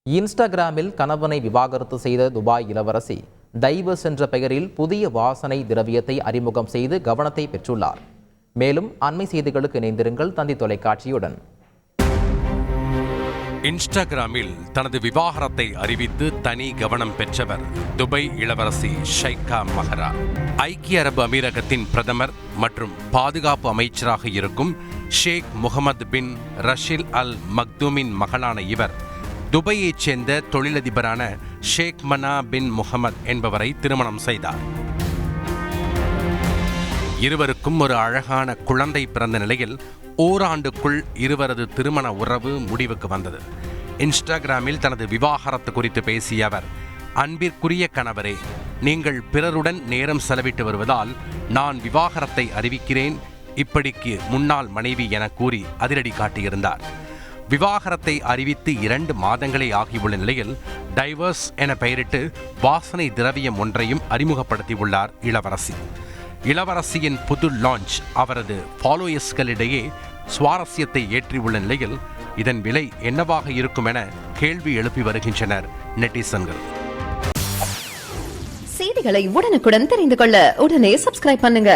இன்ஸ்டாகிராமில் கணவனை விவாகரத்து செய்த துபாய் இளவரசி டைவர்ஸ் என்ற பெயரில் புதிய வாசனை திரவியத்தை அறிமுகம் செய்து கவனத்தை பெற்றுள்ளார். மேலும் அண்மை செய்திகளுக்கு இணைந்திருங்கள் தந்தி தொலைக்காட்சியுடன். இன்ஸ்டாகிராமில் தனது விவாகரத்தை அறிவித்து தனி கவனம் பெற்றவர் துபாய் இளவரசி ஷைகா மஹரா. ஐக்கிய அரபு அமீரகத்தின் பிரதமர் மற்றும் பாதுகாப்பு அமைச்சராக இருக்கும் ஷேக் முகமது பின் ரஷில் அல் மக்தூமின் மகளான இவர் துபாயைச் சேர்ந்த தொழிலதிபரான ஷேக் மனா பின் முகமது என்பவரை திருமணம் செய்தார். இருவருக்கும் ஒரு அழகான குழந்தை பிறந்த நிலையில் ஓராண்டுக்குள் இருவரது திருமண உறவு முடிவுக்கு வந்தது. இன்ஸ்டாகிராமில் தனது விவாகரத்து குறித்து பேசிய அவர், அன்பிற்குரிய கணவரே, நீங்கள் பிறருடன் நேரம் செலவிட்டு வருவதால் நான் விவாகரத்தை அறிவிக்கிறேன், இப்படிக்கு முன்னாள் மனைவி என கூறி அதிரடி காட்டியிருந்தார். விவாகரத்தை அறிவித்து 2 மாதங்களே ஆகியுள்ள நிலையில் டைவர்ஸ் என பெயரிட்டு வாசனை திரவியம் ஒன்றையும் அறிமுகப்படுத்தியுள்ளார் இளவரசி. இளவரசியின் புது லான்ச் அவரது ஃபாலோயர்ஸ்களிடையே சுவாரஸ்யத்தை ஏற்றியுள்ள நிலையில் இதன் விலை என்னவாக இருக்கும் என கேள்வி எழுப்பி வருகின்றனர் நெட்டிசன்கள். செய்திகளை உடனுக்குடன் தெரிந்து கொள்ள உடனே சப்ஸ்கிரைப் பண்ணுங்க.